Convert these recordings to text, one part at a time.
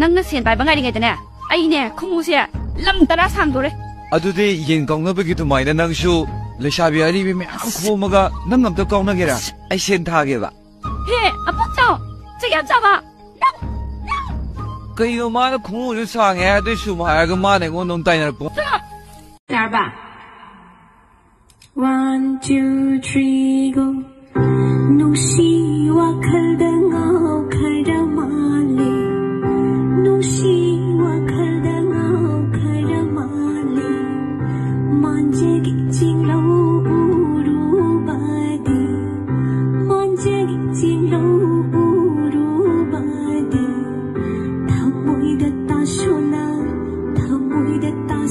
Nangna sen pai bangai ngai tane ai ne khumu se lam tara sang dore adudi yen kaungna bagi tu mai na nangsu lesabi ari bi me khomaga nang am to kaungna gera ai sen tha ge ba he apu chao che ya cha ba kai yo ma na khumu ju sang he dui su ma ga ma ne ngo nong tai na po ya ba 1 2 3 go nung si wa khal da ngao khai da ma le nung si wa khal da ngao khai da ma le man je gi jing lo ru ba di man je gi jing lo ru ba di tha moi da ta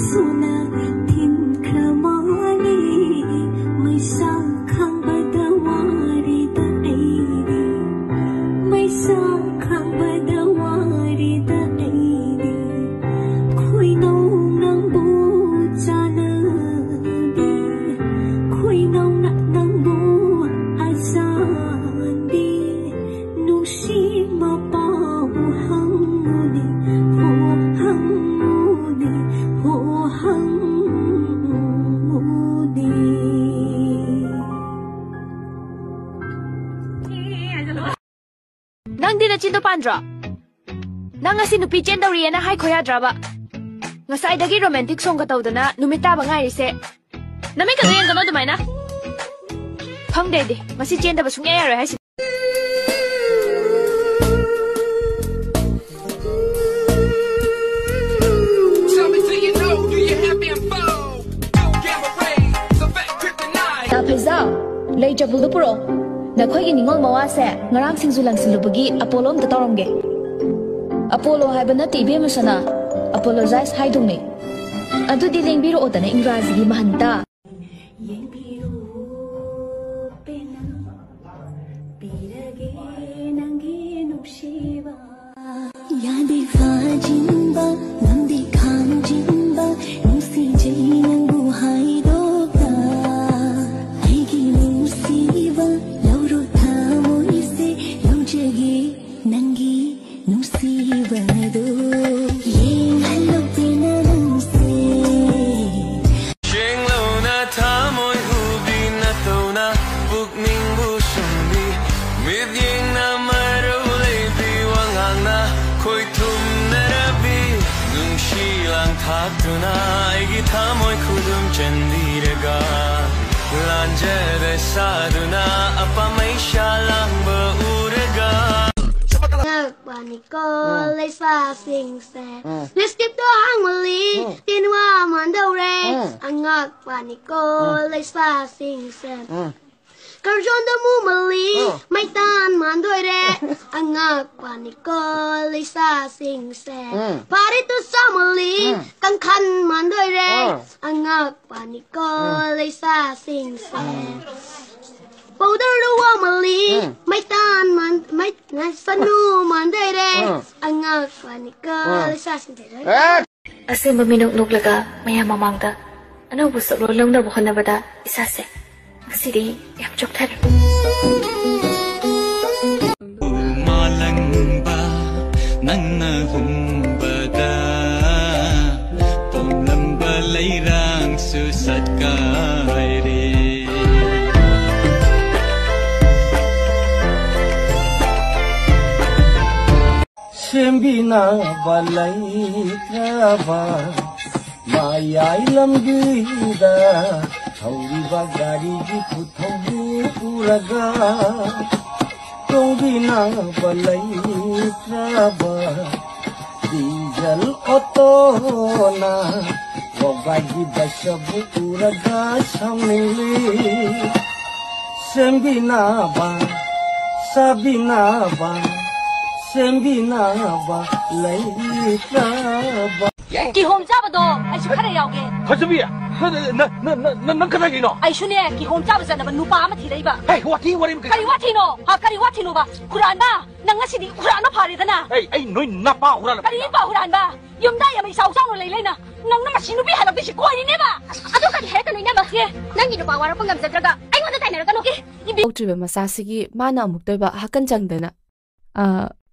sona tin kha ma le mai sang khang ba da wa ri da ai di mai sang khang ba da wa ri da ai di khoi nau nang bu cha na di khoi nau nang bu a sa di nu si ma pa hu hang ni ho hang ni ho hang ni nang di na chinto pandra nang ngasi nupi chen dawri na hai khoya draba ngasai dagi romantic song ka tawdana numita ba ngai rise nami ka yen gano dumai na phang de ngasi chen da ba sung ya ro hai Pizza, lay jabul do puro. Na khoi gi ningol mawa se ngarang singzu lang silubagi Apollo am tatoromge. Apollo haibana tibe masana. Apologize haidungme. Adu di lengbiro odana English gi mahanta. Yadi fajimba nandi khanjimba nusi jai nangu haido Saduna apa mai shalang beurega Paniko lấy xa xinh xe let's get to hang mali tin hoa mòn đâu re anh ngọt Paniko lấy xa xinh xe Cause on the mumali mai tan man đôi re anh ngọt Paniko lấy xa xinh xe party to samali căng khăn man đôi re anh ngọt Paniko lấy xa xinh xe Powder lu wa mali mai tan man mai na sanu man dai re anga Paniko sa sin dai असेंब मिनोक नोकलगा मया ममांगदा अनौब सकलो लौनब होनबदा इसासे ngasidi yam chokthare malangba nangna humbada pomlamba leirang su satkai re Sembina balai trava mayai lamgida Hauriba gari gi puthobu puraga Sembina balai trava diesel auto na wabagi basabu puraga samili Sembina ba sabina ba Sembina ba leitra ba Ki hom cha ba do ai chu khare yaw ge Khasabi na kada gi no ai shune ki hom cha ba sa na ba nu pa ma thi dai ba Hey wati wari kari wati no ha kari wati no ba Quran ba nang ngasi di Quran na phare dana Hey noi na pa huran kari ba Quran ba yum da ya mai sau sau no lei lei na nang na ma sinu bi halak di si koi ni ne ba adu ka he ka noi na ba ye nang gi no ba wara pangam jatraga ai ngon da tai na ka no ki ꯎꯇ꯭ꯔꯤꯕ ꯃꯆꯥꯁꯤꯒꯤ ꯃꯥꯅ ꯑꯃꯨꯛ ꯇꯣꯏꯕ ꯍꯥꯀꯟ ꯆꯪꯗꯅ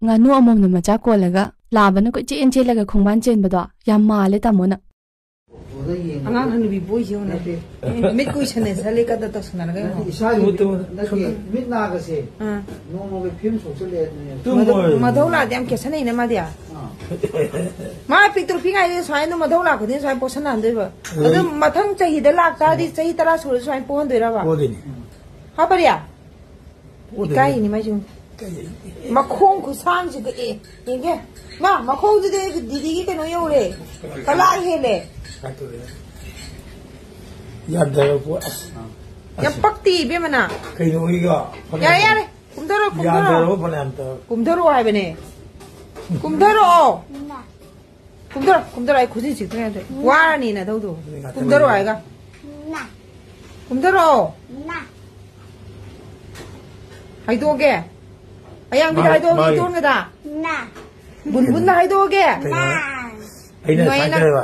ꯉꯥꯅꯨ ꯑꯃꯣꯝꯅ ꯃꯆꯥ ꯀꯣꯜꯂꯒ ꯂꯥꯕꯅ ꯀꯣꯏꯆꯦꯟ ꯆꯦꯜꯂꯒ ꯈꯣꯡꯕꯥꯟ ꯆꯦꯟꯕꯗꯣ ꯌꯥꯝ ꯃꯥꯜꯂꯦ ꯇꯥꯃꯣꯅ ꯑꯉꯥꯡ ꯍꯅꯨꯕꯤ ꯕꯣꯏꯁꯦ ꯅꯠꯇꯦ ꯃꯤꯠ ꯀꯨꯏꯁꯟꯅꯦ ꯁꯜꯂꯦ ꯀꯗ ꯇꯧꯁꯟꯅꯔꯒ ꯏꯁꯥꯒꯤ ꯃꯤꯠ ꯅꯥꯒꯁꯦ ꯅꯣꯡꯃꯒꯤ ꯐꯤꯂꯝ ꯁꯣꯛꯆꯜꯂꯦ ꯃꯙꯧ ꯂꯥꯛꯑꯗꯤ ꯌꯥꯝ ꯀꯦꯠꯁꯟꯅꯩꯅꯦ ꯃꯥꯗꯤ ꯃꯥ ꯄꯤꯛꯇ꯭ꯔꯨ ꯄꯤꯛꯉꯥꯏꯗ ꯁꯨꯃꯥꯏꯅ ꯃꯙꯧ ꯂꯥꯛꯄꯗꯤ ꯁꯨꯃꯥꯏꯅ ꯄꯣꯠꯁꯟꯅꯍꯟꯗꯣꯏꯕ ꯑꯗꯨ ꯃꯊꯪ ꯆꯍꯤꯗ ꯂꯥꯛꯇꯥꯔꯗꯤ ꯆꯍꯤ 10 ꯁꯨꯔ ꯁꯨꯃꯥꯏꯅ ꯄꯣꯛꯍꯟꯗꯣꯏꯔꯕ ꯍꯥꯄꯔꯤꯌꯥ ꯏꯀꯥꯏꯅꯤ ꯃꯥꯏꯁꯨ ꯃꯈꯣꯡ ꯈꯨꯁꯥꯡꯁꯤꯒ ꯌꯦꯡꯒꯦ ꯃꯥ ꯃꯈꯣꯡꯁꯤꯗꯤ ꯗꯤꯗꯤꯒꯤ ꯀꯩꯅꯣ ꯌꯧꯔꯦ ꯀꯂꯥ ꯍꯦꯜꯂꯦ ꯌꯥꯗꯕ ꯄꯣꯠ ꯌꯥꯝ ꯄꯛꯇꯤ ꯏꯕꯦꯝꯃꯅ ꯀꯩꯅꯣꯒꯤꯒ ꯌꯥꯔꯦ ꯌꯥꯔꯦ ꯀꯨꯝꯊꯔꯣ ꯌꯥꯗꯕ ꯐꯅꯌꯥꯝ ꯀꯨꯝꯊꯔꯣ ꯍꯥꯏꯕꯅꯦ ꯀꯨꯝꯊꯔꯛꯑꯣ ꯀꯨꯝꯊꯔꯣ ꯀꯨꯝꯊꯔꯣ ꯑꯩ ꯈꯨꯖꯤꯟ ꯆꯤꯛꯇ꯭ꯔꯦ ꯌꯥꯗ꯭ꯔꯦ ꯋꯥꯔꯅꯤ ꯅꯊꯧꯗꯣ ꯀꯨꯝꯊꯔꯣ ꯍꯥꯏꯒ ꯀꯨꯝꯊꯔꯛꯑꯣ ꯍꯥꯏꯗꯣꯛꯑꯒꯦ ꯑꯌꯥꯡꯕꯤꯗ ꯍꯥꯏꯗꯣꯛꯑꯒꯦ ꯏꯇꯣꯟꯒꯗ ꯕꯨꯟꯕꯨꯟꯗ ꯍꯥꯏꯗꯣꯛꯑꯒꯦ ꯑꯩꯅ ꯁꯥꯏꯀꯜꯕ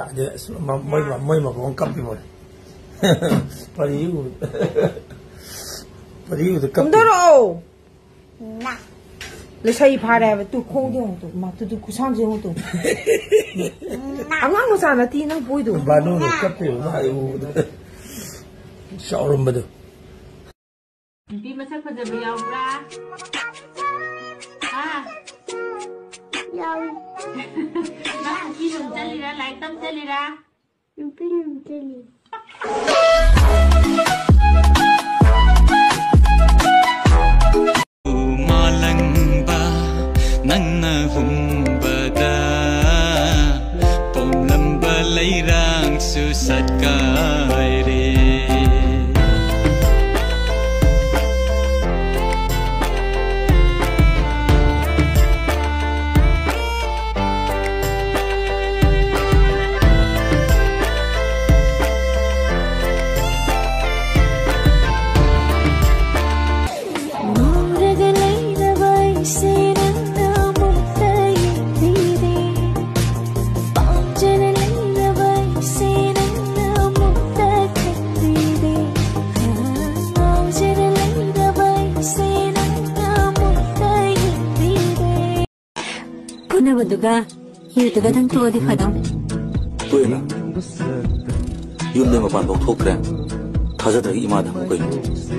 ꯃꯣꯏ ꯃꯈꯣꯡ ꯀꯞꯄꯤꯕ ꯄꯔꯤꯎꯗ ꯀꯨꯝꯊꯔꯛꯑꯣ ꯂꯩꯁꯩ ꯐꯥꯔꯦ ꯍꯥꯏꯕ ꯇꯨ ꯈꯣꯡꯗꯤ ꯌꯦꯡꯉꯨ ꯇꯨ ꯃꯥ ꯇꯨ ꯈꯨꯁꯥꯡꯁꯦ ꯌꯦꯡꯉꯨ ꯇꯨ ꯑꯉꯥꯡ ꯃꯆꯥ ꯅꯠꯇꯦ ꯅꯪ ꯕꯣꯏꯗꯣ ꯕꯥꯅꯨꯅ ꯀꯞꯄꯤꯕ ꯃꯥꯒꯤ ꯎꯕꯗ ꯆꯥꯎꯔꯝꯕꯗꯣ ꯅꯨꯄꯤ ꯃꯁꯛ ꯐꯖꯕ ꯌꯥꯎꯕ꯭ꯔꯥ Yawi. ꯅꯪ ꯅꯨꯄꯤ ꯂꯨꯝ ꯆꯠꯂꯤꯔꯥ ꯂꯥꯏꯔꯤꯛ ꯇꯝ ꯆꯠꯂꯤꯔꯥ Impili. malangba nangna humbada pomlamba leirang su satkai re Duga, hiu duga dang tua di fadong. Tuina, yum ne mapan bok thok kren, thaja dari ima dang koi.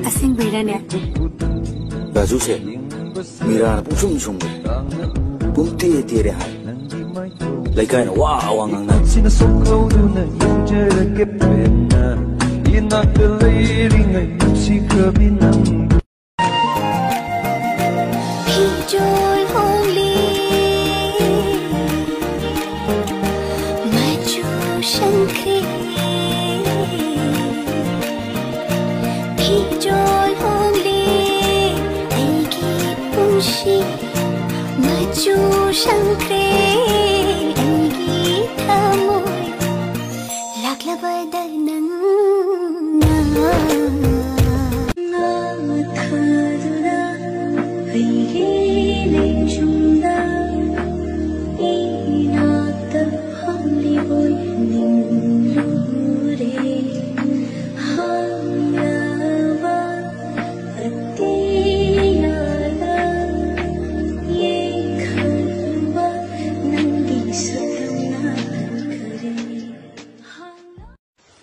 Asing bira ne. Gaju se, mira na pusung sung koi, bumti eti re hai. Laikai na waa awang ang na. Sina sokau du na yung jera kepen na, inak deliri na yung si kabinang. Joy holy. Shankri, joy holy, aigi pushi, maju shankri, aigi tamoy, lagla badai nang